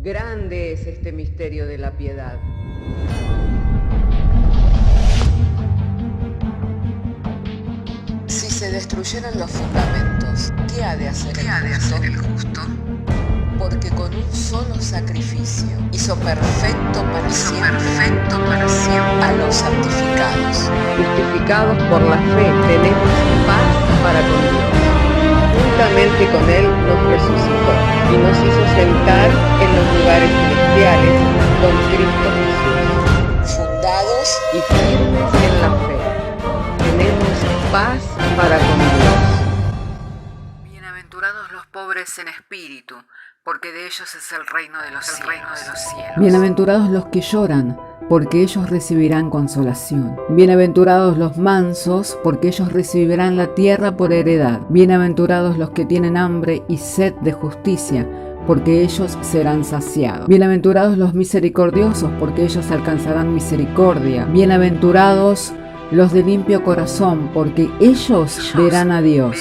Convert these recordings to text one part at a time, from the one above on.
Grande es este misterio de la piedad. Si se destruyeran los fundamentos, ¿qué ha de hacer el justo? Porque con un solo sacrificio hizo perfecto para siempre a los santificados. Justificados por la fe, tenemos paz para con Dios. Juntamente con Él nos resucitó y nos hizo sentar en los lugares celestiales con Cristo Jesús. Fundados y firmes en la fe, tenemos paz para con Dios. Bienaventurados los pobres en espíritu, porque de ellos es el reino de los cielos. Bienaventurados los que lloran, porque ellos recibirán consolación. Bienaventurados los mansos, porque ellos recibirán la tierra por heredad. Bienaventurados los que tienen hambre y sed de justicia, porque ellos serán saciados. Bienaventurados los misericordiosos, porque ellos alcanzarán misericordia. Bienaventurados los de limpio corazón, porque ellos verán a Dios.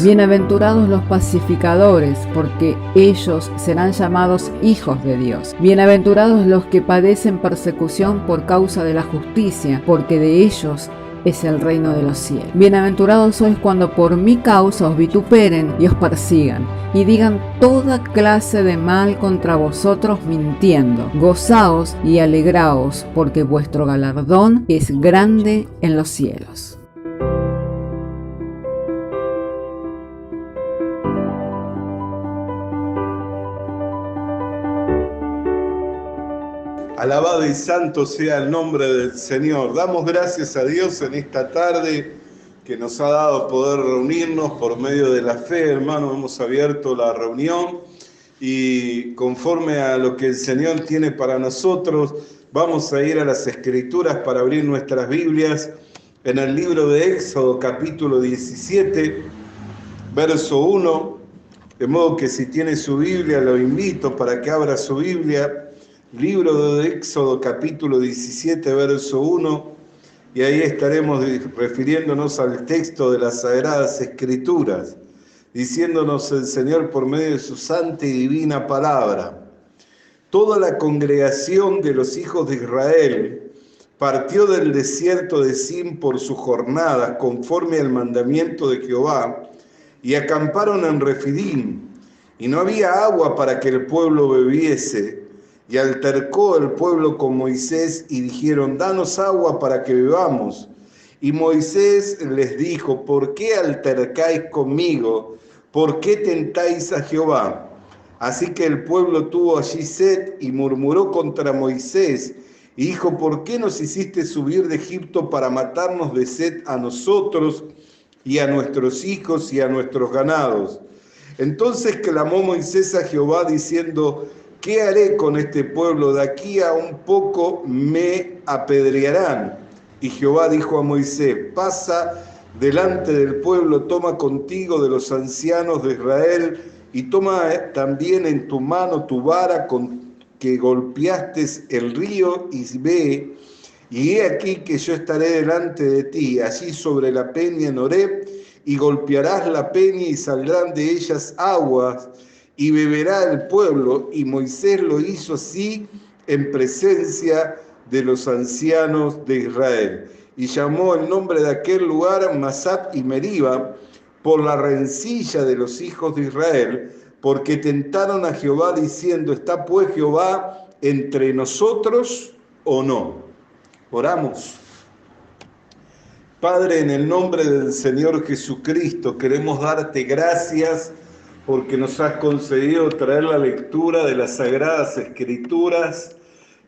Bienaventurados los pacificadores, porque ellos serán llamados hijos de Dios. Bienaventurados los que padecen persecución por causa de la justicia, porque de ellos es el reino de los cielos. Bienaventurados sois cuando por mi causa os vituperen y os persigan, y digan toda clase de mal contra vosotros mintiendo. Gozaos y alegraos, porque vuestro galardón es grande en los cielos. Alabado y santo sea el nombre del Señor. Damos gracias a Dios en esta tarde que nos ha dado poder reunirnos por medio de la fe, hermano. Hemos abierto la reunión y conforme a lo que el Señor tiene para nosotros, vamos a ir a las Escrituras para abrir nuestras Biblias en el libro de Éxodo, capítulo 17, verso 1. De modo que si tiene su Biblia, lo invito para que abra su Biblia. Libro de Éxodo, capítulo 17, verso 1, y ahí estaremos refiriéndonos al texto de las Sagradas Escrituras, diciéndonos el Señor por medio de su santa y divina palabra. Toda la congregación de los hijos de Israel partió del desierto de Sin por sus jornadas, conforme al mandamiento de Jehová, y acamparon en Refidim, y no había agua para que el pueblo bebiese. Y altercó el pueblo con Moisés y dijeron: danos agua para que bebamos. Y Moisés les dijo: ¿por qué altercáis conmigo? ¿Por qué tentáis a Jehová? Así que el pueblo tuvo allí sed y murmuró contra Moisés y dijo: ¿por qué nos hiciste subir de Egipto para matarnos de sed a nosotros y a nuestros hijos y a nuestros ganados? Entonces clamó Moisés a Jehová diciendo: ¿qué haré con este pueblo? De aquí a un poco me apedrearán. Y Jehová dijo a Moisés: pasa delante del pueblo, toma contigo de los ancianos de Israel, y toma también en tu mano tu vara con que golpeaste el río, y ve, y he aquí que yo estaré delante de ti, allí sobre la peña en Horeb, y golpearás la peña y saldrán de ellas aguas, y beberá el pueblo. Y Moisés lo hizo así en presencia de los ancianos de Israel. Y llamó el nombre de aquel lugar Masat y Meriba, por la rencilla de los hijos de Israel, porque tentaron a Jehová diciendo: ¿está pues Jehová entre nosotros o no? Oramos. Padre, en el nombre del Señor Jesucristo, queremos darte gracias porque nos has concedido traer la lectura de las Sagradas Escrituras.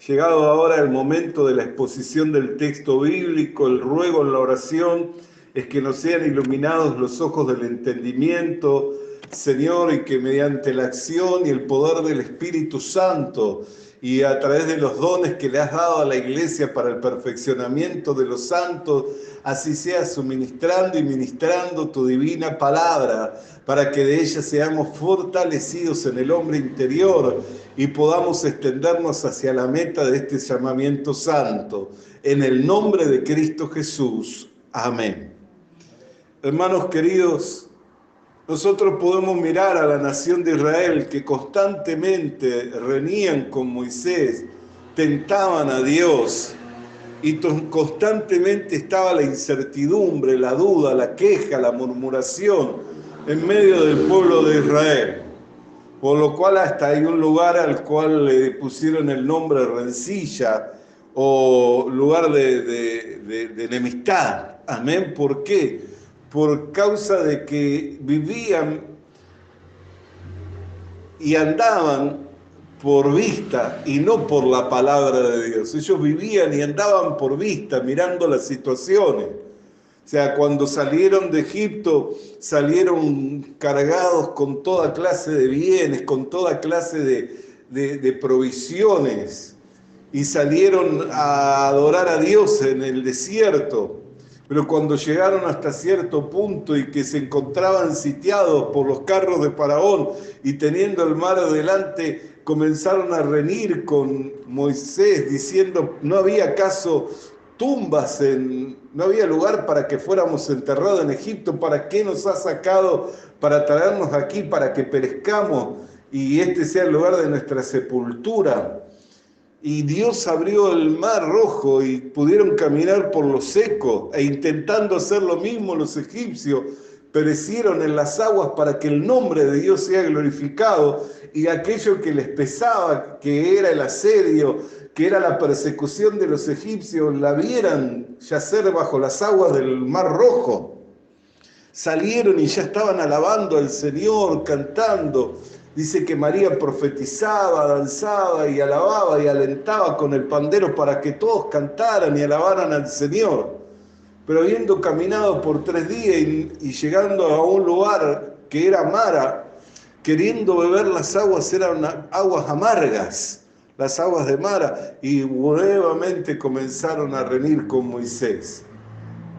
Llegado ahora el momento de la exposición del texto bíblico, el ruego en la oración es que nos sean iluminados los ojos del entendimiento, Señor, y que mediante la acción y el poder del Espíritu Santo y a través de los dones que le has dado a la Iglesia para el perfeccionamiento de los santos, así sea suministrando y ministrando tu divina palabra, para que de ella seamos fortalecidos en el hombre interior y podamos extendernos hacia la meta de este llamamiento santo. En el nombre de Cristo Jesús. Amén. Hermanos queridos, Nosotros podemos mirar a la nación de Israel que constantemente reñían con Moisés, tentaban a Dios y constantemente estaba la incertidumbre, la duda, la queja, la murmuración en medio del pueblo de Israel. Por lo cual hasta hay un lugar al cual le pusieron el nombre rencilla o lugar de enemistad. Amén. ¿Por qué? Por causa de que vivían y andaban por vista y no por la palabra de Dios. Ellos vivían y andaban por vista, mirando las situaciones. O sea, cuando salieron de Egipto, salieron cargados con toda clase de bienes, con toda clase de provisiones, y salieron a adorar a Dios en el desierto. Pero cuando llegaron hasta cierto punto y que se encontraban sitiados por los carros de Faraón y teniendo el mar adelante, comenzaron a reñir con Moisés diciendo, ¿no había acaso tumbas, no había lugar para que fuéramos enterrados en Egipto? ¿Para qué nos ha sacado para traernos aquí, para que perezcamos y este sea el lugar de nuestra sepultura? Y Dios abrió el mar rojo y pudieron caminar por lo seco, e intentando hacer lo mismo los egipcios, perecieron en las aguas para que el nombre de Dios sea glorificado, y aquello que les pesaba, que era el asedio, que era la persecución de los egipcios, la vieran yacer bajo las aguas del mar rojo. Salieron y ya estaban alabando al Señor, cantando. Dice que María profetizaba, danzaba y alababa y alentaba con el pandero para que todos cantaran y alabaran al Señor. Pero habiendo caminado por 3 días y llegando a un lugar que era Mara, queriendo beber las aguas, eran aguas amargas, las aguas de Mara, y nuevamente comenzaron a reñir con Moisés.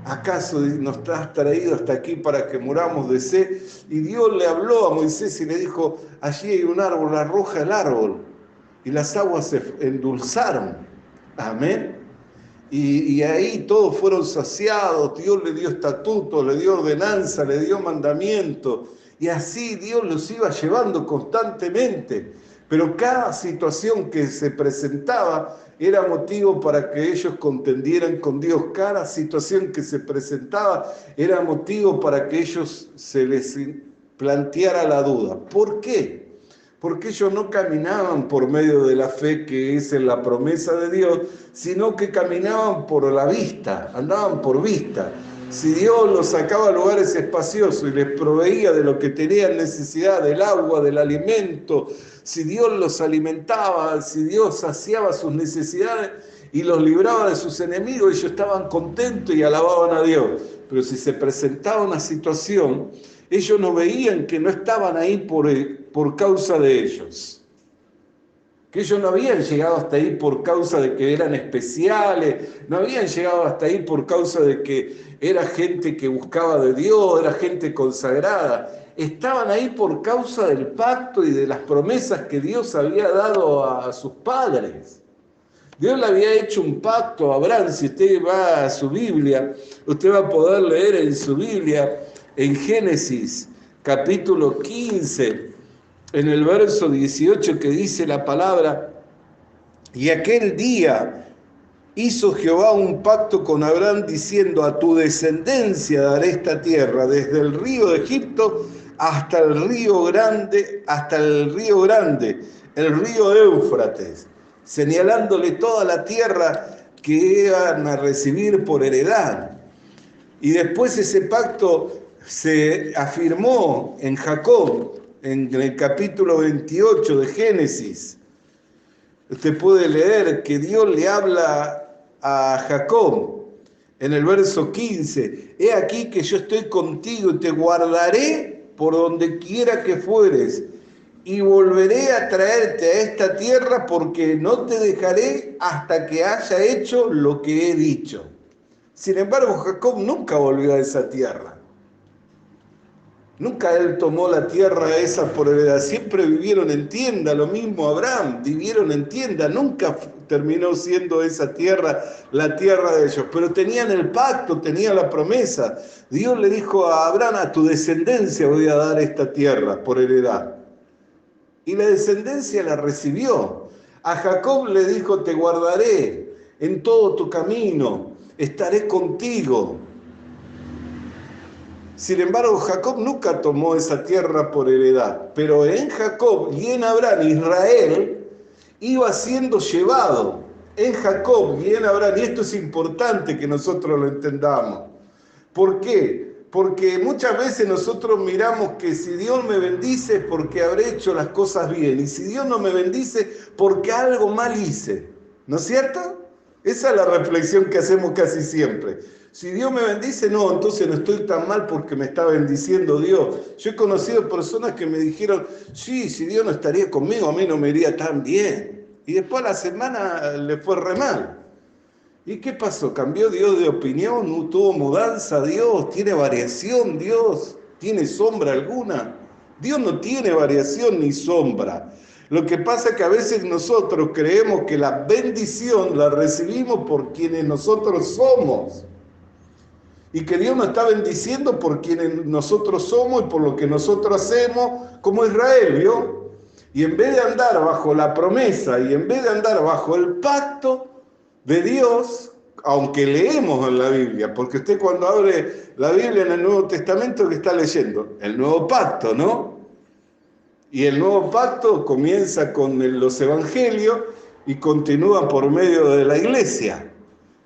¿Acaso nos has traído hasta aquí para que muramos de sed? Y Dios le habló a Moisés y le dijo, allí hay un árbol, arroja el árbol. Y las aguas se endulzaron. Amén. Y ahí todos fueron saciados. Dios le dio estatutos, le dio ordenanza, le dio mandamiento. Y así Dios los iba llevando constantemente. Pero cada situación que se presentaba era motivo para que ellos contendieran con Dios. Cada situación que se presentaba era motivo para que ellos se les planteara la duda. ¿Por qué? Porque ellos no caminaban por medio de la fe, que es en la promesa de Dios, sino que caminaban por la vista, andaban por vista. Si Dios los sacaba a lugares espaciosos y les proveía de lo que tenían necesidad, del agua, del alimento, si Dios los alimentaba, si Dios saciaba sus necesidades y los libraba de sus enemigos, ellos estaban contentos y alababan a Dios. Pero si se presentaba una situación, ellos no veían que no estaban ahí por causa de ellos. Que ellos no habían llegado hasta ahí por causa de que eran especiales, no habían llegado hasta ahí por causa de que era gente que buscaba de Dios, era gente consagrada. Estaban ahí por causa del pacto y de las promesas que Dios había dado a sus padres. Dios le había hecho un pacto a Abraham. Si usted va a su Biblia, usted va a poder leer en su Biblia, en Génesis, capítulo 15, en el verso 18, que dice la palabra, y aquel día hizo Jehová un pacto con Abraham diciendo, a tu descendencia daré esta tierra, desde el río de Egipto hasta el río grande, el río Éufrates, señalándole toda la tierra que iban a recibir por heredad. Y después ese pacto se afirmó en Jacob, en el capítulo 28 de Génesis. Usted puede leer que Dios le habla a Jacob en el verso 15. He aquí que yo estoy contigo y te guardaré por donde quiera que fueres y volveré a traerte a esta tierra porque no te dejaré hasta que haya hecho lo que he dicho. Sin embargo, Jacob nunca volvió a esa tierra. Nunca él tomó la tierra esa por heredad, siempre vivieron en tienda, lo mismo Abraham, vivieron en tienda, nunca terminó siendo esa tierra la tierra de ellos, pero tenían el pacto, tenían la promesa. Dios le dijo a Abraham, a tu descendencia voy a dar esta tierra por heredad. Y la descendencia la recibió. A Jacob le dijo, te guardaré en todo tu camino, estaré contigo. Sin embargo, Jacob nunca tomó esa tierra por heredad, pero en Jacob y en Abraham, Israel iba siendo llevado. En Jacob y en Abraham, y esto es importante que nosotros lo entendamos. ¿Por qué? Porque muchas veces nosotros miramos que si Dios me bendice es porque habré hecho las cosas bien, y si Dios no me bendice porque algo mal hice, ¿no es cierto? Esa es la reflexión que hacemos casi siempre. Si Dios me bendice, no, entonces no estoy tan mal porque me está bendiciendo Dios. Yo he conocido personas que me dijeron, sí, si Dios no estaría conmigo, a mí no me iría tan bien. Y después a la semana le fue re mal. ¿Y qué pasó? ¿Cambió Dios de opinión? ¿Tuvo mudanza Dios? ¿Tiene variación Dios? ¿Tiene sombra alguna? Dios no tiene variación ni sombra. Lo que pasa es que a veces nosotros creemos que la bendición la recibimos por quienes nosotros somos. Y que Dios nos está bendiciendo por quienes nosotros somos y por lo que nosotros hacemos, como Israel, ¿vio? Y en vez de andar bajo la promesa y en vez de andar bajo el pacto de Dios, aunque leemos en la Biblia, porque usted cuando abre la Biblia en el Nuevo Testamento, ¿qué está leyendo? El Nuevo Pacto, ¿no? Y el Nuevo Pacto comienza con los Evangelios y continúa por medio de la Iglesia.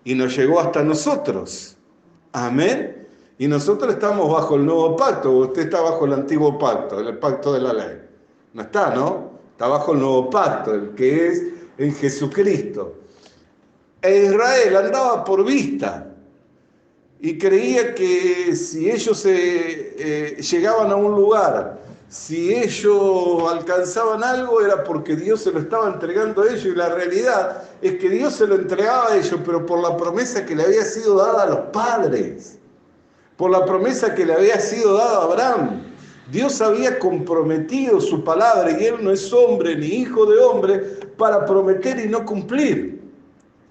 Y nos llegó hasta nosotros. Amén. Y nosotros estamos bajo el nuevo pacto. Usted está bajo el antiguo pacto, el pacto de la ley. No está, ¿no? Está bajo el nuevo pacto, el que es en Jesucristo. E Israel andaba por vista y creía que si ellos llegaban a un lugar, si ellos alcanzaban algo, era porque Dios se lo estaba entregando a ellos. Y la realidad es que Dios se lo entregaba a ellos, pero por la promesa que le había sido dada a los padres, por la promesa que le había sido dada a Abraham. Dios había comprometido su palabra, y él no es hombre ni hijo de hombre para prometer y no cumplir.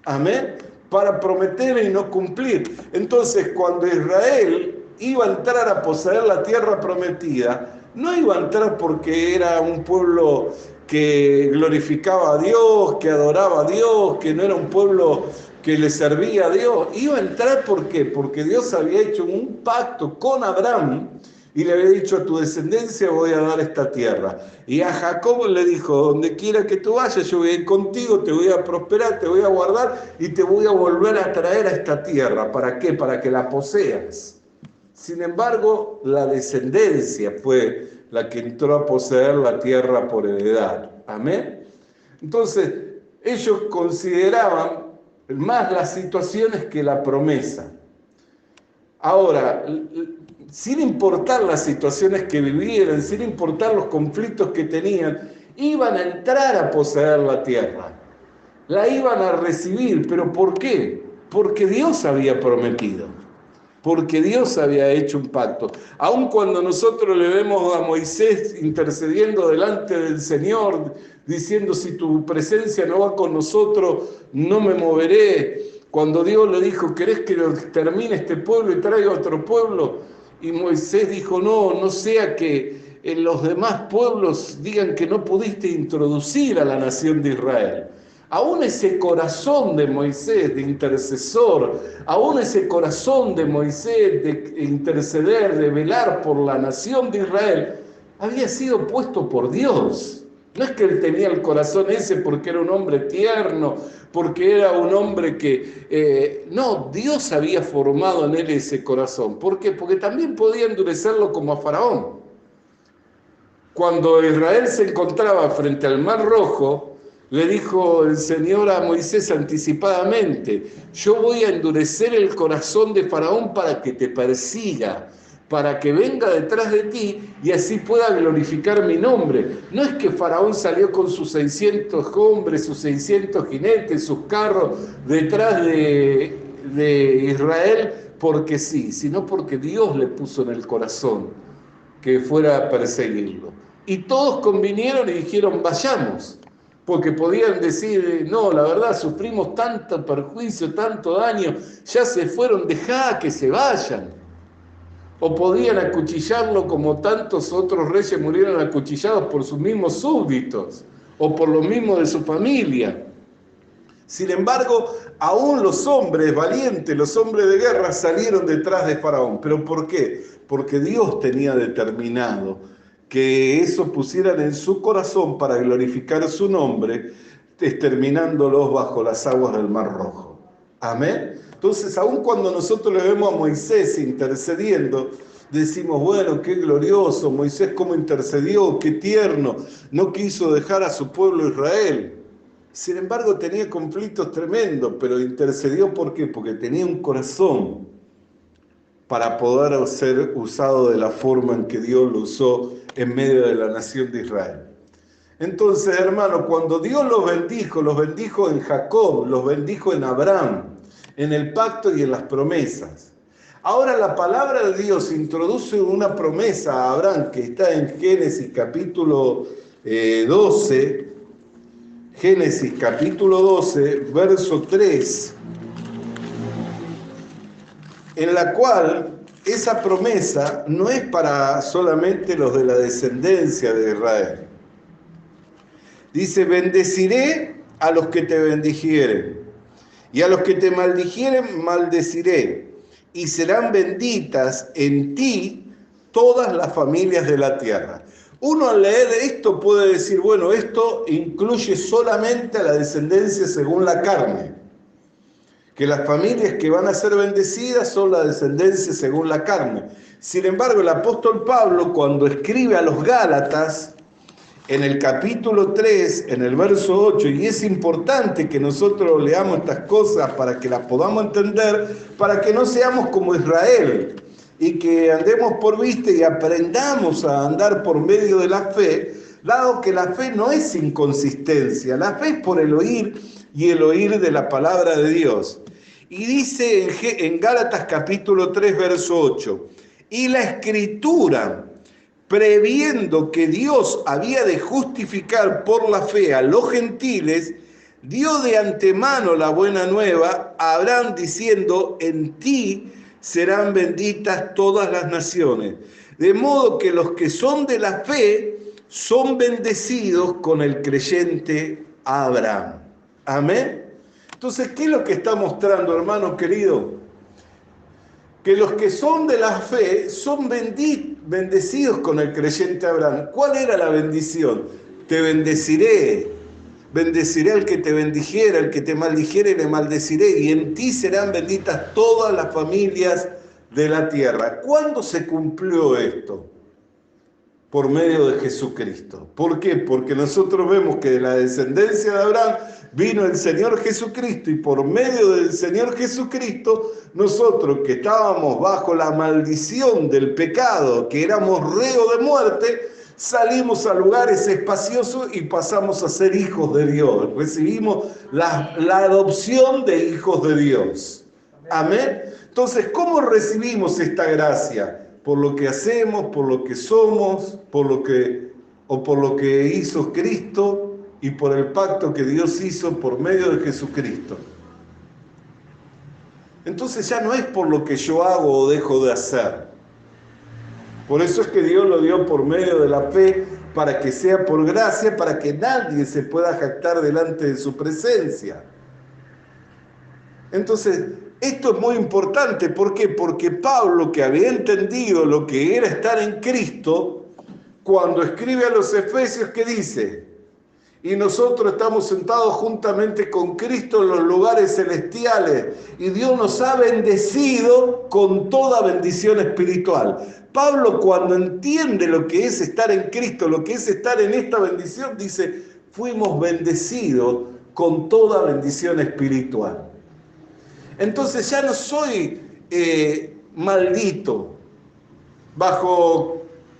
Amén. Para prometer y no cumplir. Entonces, cuando Israel iba a entrar a poseer la tierra prometida, no iba a entrar porque era un pueblo que glorificaba a Dios, que adoraba a Dios, que no era un pueblo que le servía a Dios. Iba a entrar, ¿por qué? Porque Dios había hecho un pacto con Abraham y le había dicho, a tu descendencia voy a dar esta tierra. Y a Jacob le dijo, donde quiera que tú vayas, yo voy a ir contigo, te voy a prosperar, te voy a guardar y te voy a volver a traer a esta tierra. ¿Para qué? Para que la poseas. Sin embargo, la descendencia fue la que entró a poseer la tierra por heredad. Amén. Entonces, ellos consideraban más las situaciones que la promesa. Ahora, sin importar las situaciones que vivieran, sin importar los conflictos que tenían, iban a entrar a poseer la tierra. La iban a recibir, ¿pero por qué? Porque Dios había prometido. Porque Dios había hecho un pacto. Aun cuando nosotros le vemos a Moisés intercediendo delante del Señor, diciendo, si tu presencia no va con nosotros, no me moveré. Cuando Dios le dijo, ¿querés que termine este pueblo y traiga otro pueblo? Y Moisés dijo, no sea que los demás pueblos digan que no pudiste introducir a la nación de Israel. Aún ese corazón de Moisés, de intercesor, aún ese corazón de Moisés de interceder, de velar por la nación de Israel, había sido puesto por Dios. No es que él tenía el corazón ese porque era un hombre tierno, porque era un hombre que... no, Dios había formado en él ese corazón. ¿Por qué? Porque también podía endurecerlo como a Faraón. Cuando Israel se encontraba frente al Mar Rojo, le dijo el Señor a Moisés anticipadamente, yo voy a endurecer el corazón de Faraón para que te persiga, para que venga detrás de ti y así pueda glorificar mi nombre. No es que Faraón salió con sus 600 hombres, sus 600 jinetes, sus carros detrás de Israel porque sí, sino porque Dios le puso en el corazón que fuera a perseguirlo. Y todos convinieron y dijeron, vayamos, porque podían decir, no, la verdad, sufrimos tanto perjuicio, tanto daño, ya se fueron, dejá que se vayan. O podían acuchillarlo como tantos otros reyes murieron acuchillados por sus mismos súbditos, o por lo mismo de su familia. Sin embargo, aún los hombres valientes, los hombres de guerra, salieron detrás de Faraón. ¿Pero por qué? Porque Dios tenía determinado que eso pusieran en su corazón para glorificar su nombre, exterminándolos bajo las aguas del Mar Rojo. Amén. Entonces, aun cuando nosotros le vemos a Moisés intercediendo, decimos, bueno, qué glorioso, Moisés cómo intercedió, qué tierno, no quiso dejar a su pueblo Israel. Sin embargo, tenía conflictos tremendos, pero intercedió, ¿por qué? Porque tenía un corazón para poder ser usado de la forma en que Dios lo usó en medio de la nación de Israel. Entonces, hermano, cuando Dios los bendijo en Jacob, los bendijo en Abraham, en el pacto y en las promesas. Ahora la palabra de Dios introduce una promesa a Abraham que está en Génesis capítulo 12, Génesis capítulo 12, verso 3, en la cual esa promesa no es para solamente los de la descendencia de Israel. Dice, bendeciré a los que te bendijeren, y a los que te maldijeren maldeciré, y serán benditas en ti todas las familias de la tierra. Uno al leer esto puede decir, bueno, esto incluye solamente a la descendencia según la carne, que las familias que van a ser bendecidas son la descendencia según la carne. Sin embargo, el apóstol Pablo, cuando escribe a los Gálatas, en el capítulo 3, en el verso 8, y es importante que nosotros leamos estas cosas para que las podamos entender, para que no seamos como Israel, y que andemos por vista y aprendamos a andar por medio de la fe, dado que la fe no es inconsistencia, la fe es por el oír y el oír de la palabra de Dios. Y dice en Gálatas capítulo 3, verso 8, y la Escritura, previendo que Dios había de justificar por la fe a los gentiles, dio de antemano la buena nueva a Abraham diciendo, en ti serán benditas todas las naciones. De modo que los que son de la fe son bendecidos con el creyente Abraham. Amén. Entonces, ¿qué es lo que está mostrando, hermano querido? Que los que son de la fe son bendecidos con el creyente Abraham. ¿Cuál era la bendición? Te bendeciré, bendeciré al que te bendijera, al que te maldijere le maldeciré, y en ti serán benditas todas las familias de la tierra. ¿Cuándo se cumplió esto? Por medio de Jesucristo. ¿Por qué? Porque nosotros vemos que de la descendencia de Abraham vino el Señor Jesucristo, y por medio del Señor Jesucristo, nosotros que estábamos bajo la maldición del pecado, que éramos reo de muerte, salimos a lugares espaciosos y pasamos a ser hijos de Dios. Recibimos la adopción de hijos de Dios. Amén. Entonces, ¿cómo recibimos esta gracia? Por lo que hacemos, por lo que somos, por lo que hizo Cristo y por el pacto que Dios hizo por medio de Jesucristo. Entonces ya no es por lo que yo hago o dejo de hacer. Por eso es que Dios lo dio por medio de la fe, para que sea por gracia, para que nadie se pueda jactar delante de su presencia. Entonces, esto es muy importante. ¿Por qué? Porque Pablo, que había entendido lo que era estar en Cristo, cuando escribe a los Efesios, ¿qué dice? Y nosotros estamos sentados juntamente con Cristo en los lugares celestiales, y Dios nos ha bendecido con toda bendición espiritual. Pablo, cuando entiende lo que es estar en Cristo, lo que es estar en esta bendición, dice, fuimos bendecidos con toda bendición espiritual. Entonces ya no soy maldito,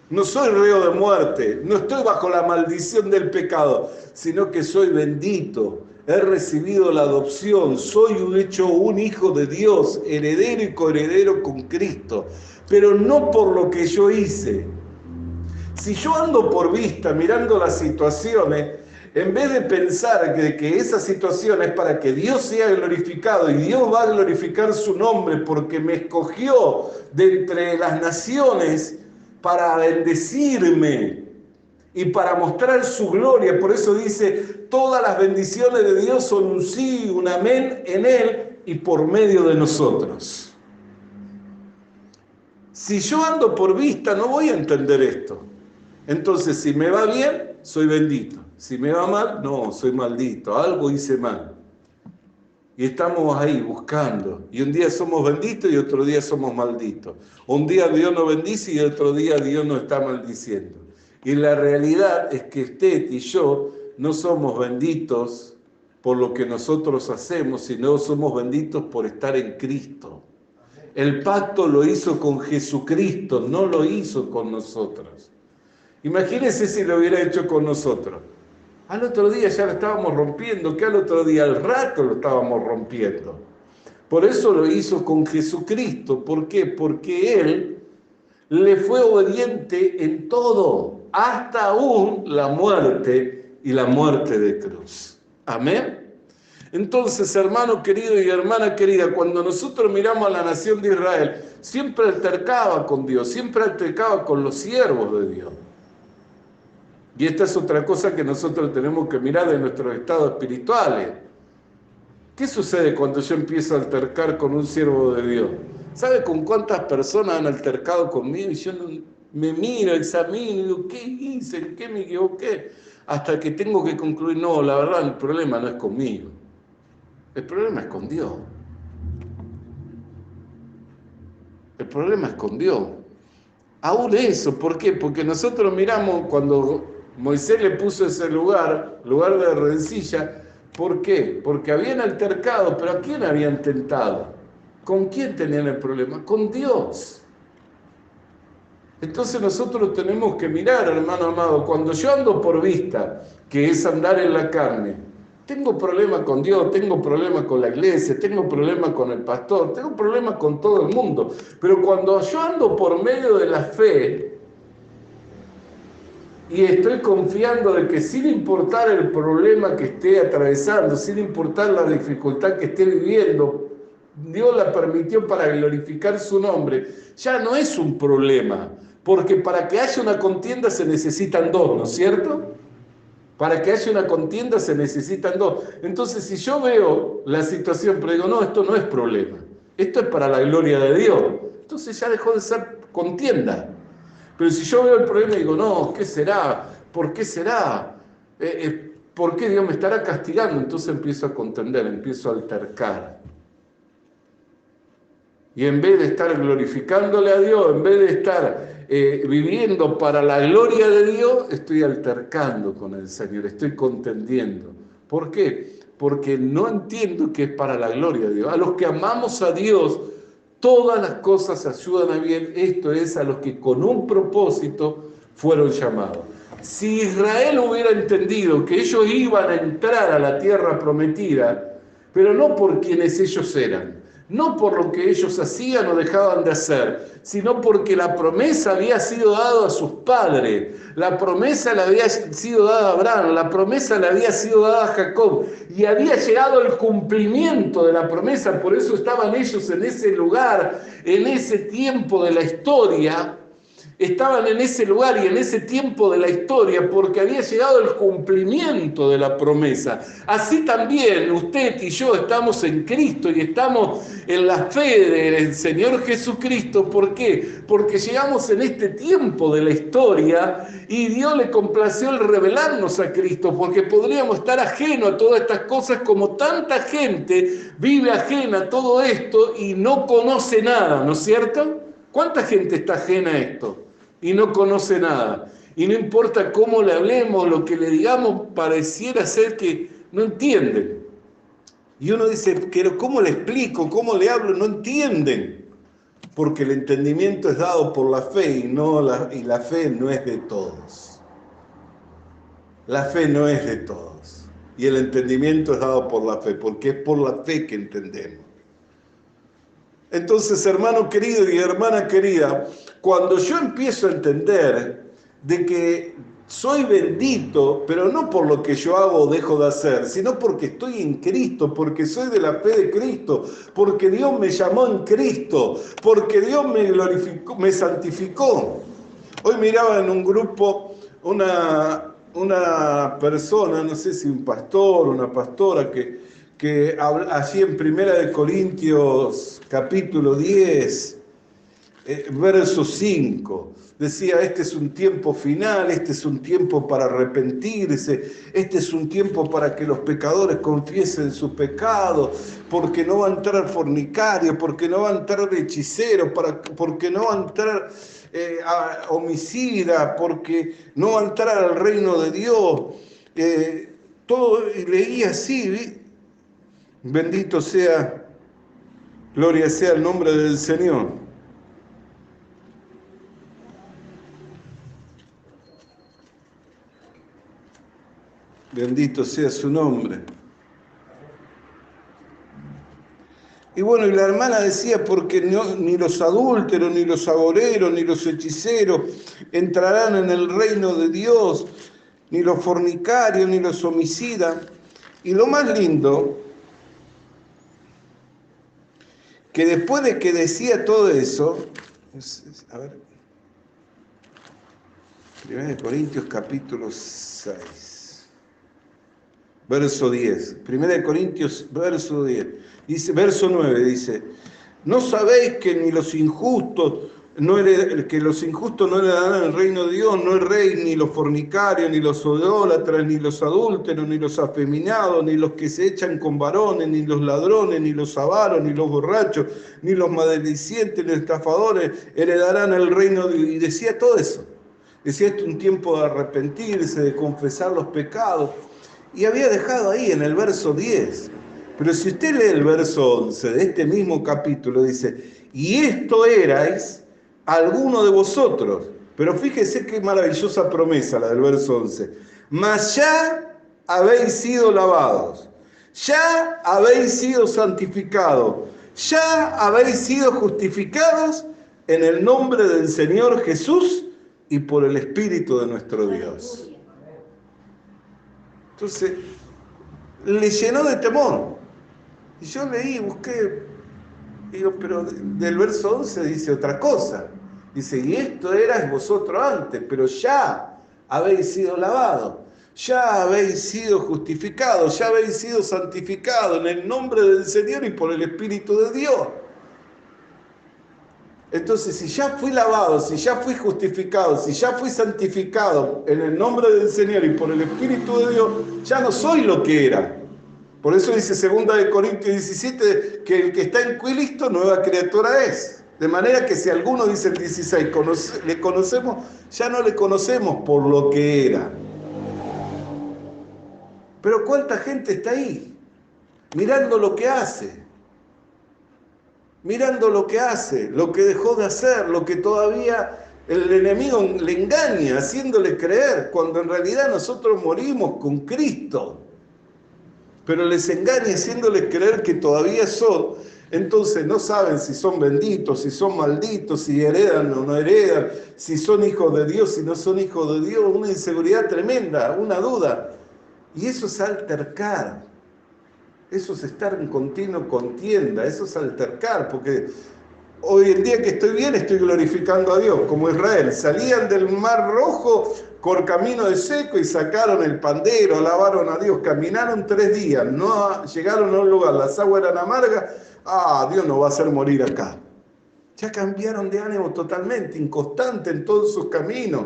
no soy reo de muerte, no estoy bajo la maldición del pecado, sino que soy bendito, he recibido la adopción, soy hecho un hijo de Dios, heredero y coheredero con Cristo, pero no por lo que yo hice, Si yo ando por vista mirando las situaciones, en vez de pensar que esa situación es para que Dios sea glorificado y Dios va a glorificar su nombre porque me escogió de entre las naciones para bendecirme y para mostrar su gloria, por eso dice, todas las bendiciones de Dios son un sí, un amén en Él y por medio de nosotros. Si yo ando por vista, no voy a entender esto. Entonces, si me va bien, soy bendito. Si me va mal, no, soy maldito. Algo hice mal. Y estamos ahí buscando. Y un día somos benditos y otro día somos malditos. Un día Dios nos bendice y otro día Dios nos está maldiciendo. Y la realidad es que usted y yo no somos benditos por lo que nosotros hacemos, sino somos benditos por estar en Cristo. El pacto lo hizo con Jesucristo, no lo hizo con nosotros. Imagínense si lo hubiera hecho con nosotros. Al otro día ya lo estábamos rompiendo, que al otro día al rato lo estábamos rompiendo. Por eso lo hizo con Jesucristo. ¿Por qué? Porque Él le fue obediente en todo, hasta aún la muerte y la muerte de cruz. Amén. Entonces, hermano querido y hermana querida, cuando nosotros miramos a la nación de Israel, siempre altercaba con Dios, siempre altercaba con los siervos de Dios. Y esta es otra cosa que nosotros tenemos que mirar de nuestros estados espirituales. ¿Qué sucede cuando yo empiezo a altercar con un siervo de Dios? ¿Sabe con cuántas personas han altercado conmigo? Y yo me miro, examino, y digo, ¿qué hice? ¿En qué me equivoqué? Hasta que tengo que concluir, no, la verdad el problema no es conmigo. El problema es con Dios. El problema es con Dios. Aún eso, ¿por qué? Porque nosotros miramos cuando Moisés le puso ese lugar de rencilla, ¿por qué? Porque habían altercado, pero ¿a quién habían tentado? ¿Con quién tenían el problema? Con Dios. Entonces nosotros tenemos que mirar, hermano amado, cuando yo ando por vista, que es andar en la carne, tengo problemas con Dios, tengo problemas con la iglesia, tengo problemas con el pastor, tengo problemas con todo el mundo. Pero cuando yo ando por medio de la fe y estoy confiando de que sin importar el problema que esté atravesando, sin importar la dificultad que esté viviendo, Dios la permitió para glorificar su nombre, ya no es un problema. Porque para que haya una contienda se necesitan dos, ¿no es cierto? Para que haya una contienda se necesitan dos. Entonces, si yo veo la situación, pero digo, no, esto no es problema, esto es para la gloria de Dios, entonces ya dejó de ser contienda. Pero si yo veo el problema y digo, no, ¿qué será? ¿Por qué será? ¿Por qué Dios me estará castigando? Entonces empiezo a contender, empiezo a altercar. Y en vez de estar glorificándole a Dios, en vez de estar viviendo para la gloria de Dios, estoy altercando con el Señor, estoy contendiendo. ¿Por qué? Porque no entiendo que es para la gloria de Dios. A los que amamos a Dios, todas las cosas ayudan a bien. Esto es a los que con un propósito fueron llamados. Si Israel hubiera entendido que ellos iban a entrar a la tierra prometida, pero no por quienes ellos eran, no por lo que ellos hacían o dejaban de hacer, sino porque la promesa había sido dada a sus padres, la promesa le había sido dada a Abraham, la promesa le había sido dada a Jacob, y había llegado el cumplimiento de la promesa, por eso estaban ellos en ese lugar, en ese tiempo de la historia, estaban en ese lugar y en ese tiempo de la historia porque había llegado el cumplimiento de la promesa. Así también usted y yo estamos en Cristo y estamos en la fe del Señor Jesucristo. ¿Por qué? Porque llegamos en este tiempo de la historia y Dios le complació el revelarnos a Cristo, porque podríamos estar ajenos a todas estas cosas como tanta gente vive ajena a todo esto y no conoce nada, ¿no es cierto? ¿Cuánta gente está ajena a esto y no conoce nada? Y no importa cómo le hablemos, lo que le digamos, pareciera ser que no entienden. Y uno dice, pero ¿cómo le explico? ¿Cómo le hablo? No entienden. Porque el entendimiento es dado por la fe y la fe no es de todos. La fe no es de todos. Y el entendimiento es dado por la fe, porque es por la fe que entendemos. Entonces, hermano querido y hermana querida, cuando yo empiezo a entender de que soy bendito, pero no por lo que yo hago o dejo de hacer, sino porque estoy en Cristo, porque soy de la fe de Cristo, porque Dios me llamó en Cristo, porque Dios me glorificó, me santificó. Hoy miraba en un grupo una persona, no sé si un pastor, una pastora, que allí en 1 Corintios capítulo 10, verso 5, decía, este es un tiempo final, este es un tiempo para arrepentirse, este es un tiempo para que los pecadores confiesen sus pecados, porque no va a entrar fornicario, porque no va a entrar hechicero, porque no va a entrar homicida, porque no va a entrar al reino de Dios. Todo leía así, bendito sea, gloria sea el nombre del Señor. Bendito sea su nombre. Y bueno, y la hermana decía, porque ni los adúlteros, ni los agoreros, ni los hechiceros entrarán en el reino de Dios, ni los fornicarios, ni los homicidas. Y lo más lindo, que después de que decía todo eso, a ver, 1 Corintios capítulo 6. Verso 10, 1 Corintios, verso 10, dice, verso 9, dice, ¿no sabéis que ni los injustos no heredarán el reino de Dios? No el rey, ni los fornicarios, ni los idólatras, ni los adúlteros, ni los afeminados, ni los que se echan con varones, ni los ladrones, ni los avaros, ni los borrachos, ni los maldicientes, ni los estafadores heredarán el reino de Dios. Y decía todo eso. Decía, esto es un tiempo de arrepentirse, de confesar los pecados. Y había dejado ahí en el verso 10. Pero si usted lee el verso 11 de este mismo capítulo, dice, y esto erais alguno de vosotros. Pero fíjese qué maravillosa promesa la del verso 11. Mas ya habéis sido lavados, ya habéis sido santificados, ya habéis sido justificados en el nombre del Señor Jesús y por el Espíritu de nuestro Dios. Entonces, le llenó de temor. Y yo leí, busqué, digo, pero del verso 11 dice otra cosa. Dice, y esto erais vosotros antes, pero ya habéis sido lavados, ya habéis sido justificados, ya habéis sido santificados en el nombre del Señor y por el Espíritu de Dios. Entonces, si ya fui lavado, si ya fui justificado, si ya fui santificado en el nombre del Señor y por el Espíritu de Dios, ya no soy lo que era. Por eso dice 2 Corintios 17, que el que está en Cristo, nueva criatura es. De manera que si alguno dice el 16, le conocemos, ya no le conocemos por lo que era. Pero ¿cuánta gente está ahí? Mirando lo que hace. Mirando lo que hace, lo que dejó de hacer, lo que todavía el enemigo le engaña, haciéndole creer, cuando en realidad nosotros morimos con Cristo. Pero les engaña haciéndoles creer que todavía son, entonces no saben si son benditos, si son malditos, si heredan o no heredan, si son hijos de Dios, si no son hijos de Dios, una inseguridad tremenda, una duda. Y eso es altercar. Eso es estar en continua contienda, eso es altercar, porque hoy el día que estoy bien estoy glorificando a Dios, como Israel. Salían del Mar Rojo por camino de seco y sacaron el pandero, alabaron a Dios, caminaron 3 días, no llegaron a un lugar, las aguas eran amargas, Dios nos va a hacer morir acá. Ya cambiaron de ánimo totalmente, inconstante en todos sus caminos,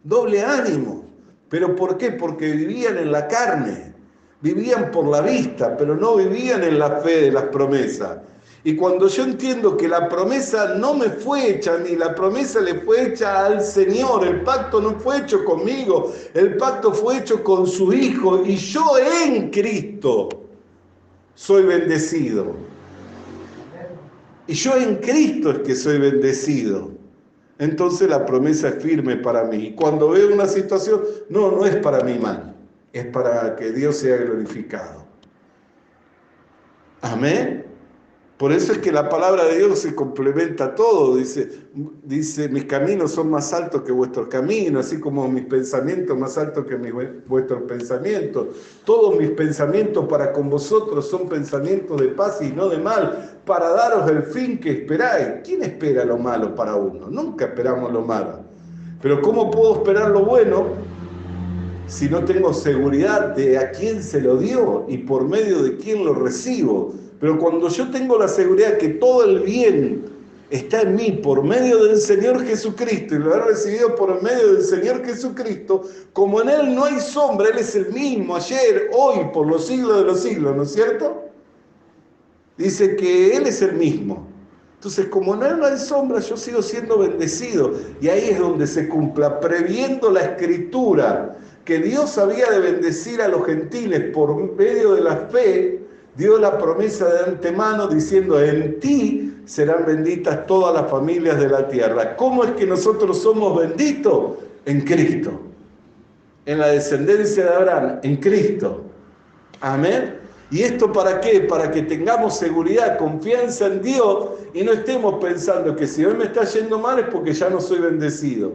doble ánimo. ¿Pero por qué? Porque vivían en la carne. Vivían por la vista, pero no vivían en la fe de las promesas. Y cuando yo entiendo que la promesa no me fue hecha, ni la promesa le fue hecha al Señor, el pacto no fue hecho conmigo, el pacto fue hecho con su Hijo, y yo en Cristo soy bendecido. Y yo en Cristo es que soy bendecido. Entonces la promesa es firme para mí. Y cuando veo una situación, no es para mi mal. Es para que Dios sea glorificado. Amén. Por eso es que la palabra de Dios se complementa todo. Dice, mis caminos son más altos que vuestros caminos, así como mis pensamientos más altos que vuestros pensamientos. Todos mis pensamientos para con vosotros son pensamientos de paz y no de mal, para daros el fin que esperáis. ¿Quién espera lo malo para uno? Nunca esperamos lo malo. Pero ¿cómo puedo esperar lo bueno si no tengo seguridad de a quién se lo dio y por medio de quién lo recibo? Pero cuando yo tengo la seguridad que todo el bien está en mí por medio del Señor Jesucristo y lo he recibido por medio del Señor Jesucristo, como en Él no hay sombra, Él es el mismo ayer, hoy, por los siglos de los siglos, ¿no es cierto? Dice que Él es el mismo. Entonces, como en Él no hay sombra, yo sigo siendo bendecido. Y ahí es donde se cumpla, previendo la Escritura, que Dios había de bendecir a los gentiles por medio de la fe, dio la promesa de antemano diciendo, en ti serán benditas todas las familias de la tierra. ¿Cómo es que nosotros somos benditos? En Cristo. En la descendencia de Abraham, en Cristo. Amén. ¿Y esto para qué? Para que tengamos seguridad, confianza en Dios y no estemos pensando que si hoy me está yendo mal es porque ya no soy bendecido.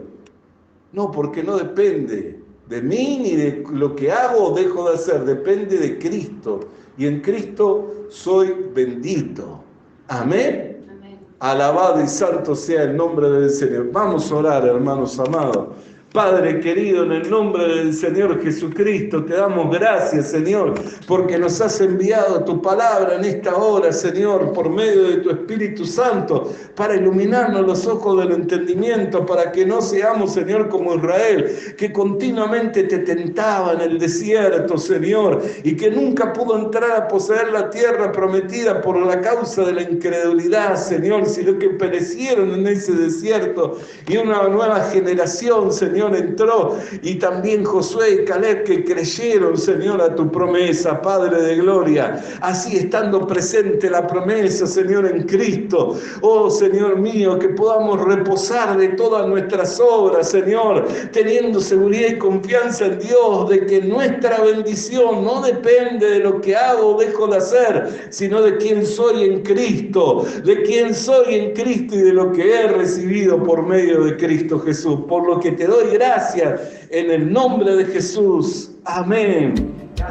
No, porque no depende de mí ni de lo que hago o dejo de hacer, depende de Cristo. Y en Cristo soy bendito. Amén. Amén. Alabado y santo sea el nombre del Señor. Vamos a orar, hermanos amados. Padre querido, en el nombre del Señor Jesucristo, te damos gracias, Señor, porque nos has enviado tu palabra en esta hora, Señor, por medio de tu Espíritu Santo, para iluminarnos los ojos del entendimiento, para que no seamos, Señor, como Israel, que continuamente te tentaba en el desierto, Señor, y que nunca pudo entrar a poseer la tierra prometida por la causa de la incredulidad, Señor, sino que perecieron en ese desierto, y una nueva generación, Señor, entró, y también Josué y Caleb que creyeron, Señor, a tu promesa, Padre de gloria. Así estando presente la promesa, Señor, en Cristo. Oh, Señor mío, que podamos reposar de todas nuestras obras, Señor, teniendo seguridad y confianza en Dios, de que nuestra bendición no depende de lo que hago o dejo de hacer, sino de quién soy en Cristo, de quién soy en Cristo y de lo que he recibido por medio de Cristo Jesús. Por lo que te doy gracias en el nombre de Jesús. Amén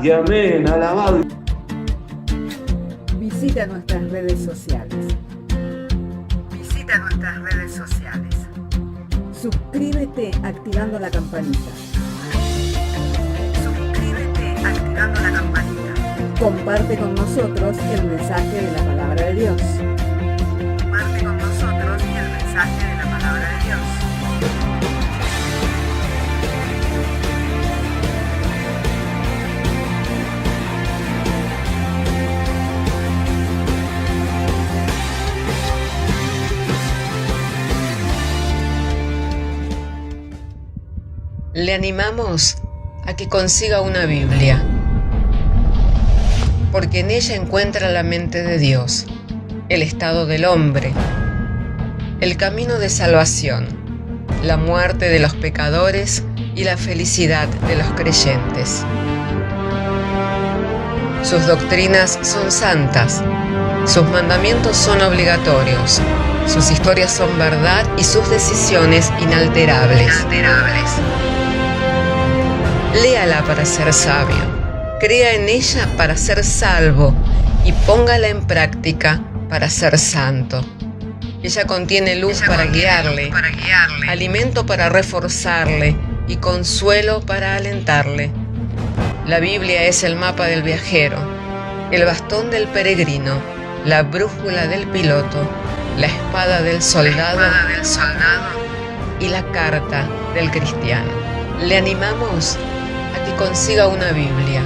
y amén. Alabado. Visita nuestras redes sociales. Suscríbete activando la campanita. Comparte con nosotros el mensaje de la palabra de Dios. Le animamos a que consiga una Biblia, porque en ella encuentra la mente de Dios, el estado del hombre, el camino de salvación, la muerte de los pecadores y la felicidad de los creyentes. Sus doctrinas son santas, sus mandamientos son obligatorios, sus historias son verdad y sus decisiones inalterables. Léala para ser sabio, crea en ella para ser salvo y póngala en práctica para ser santo. Ella contiene luz para guiarle, alimento para reforzarle y consuelo para alentarle. La Biblia es el mapa del viajero, el bastón del peregrino, la brújula del piloto, la espada del soldado y la carta del cristiano. Le animamos a que consiga una Biblia,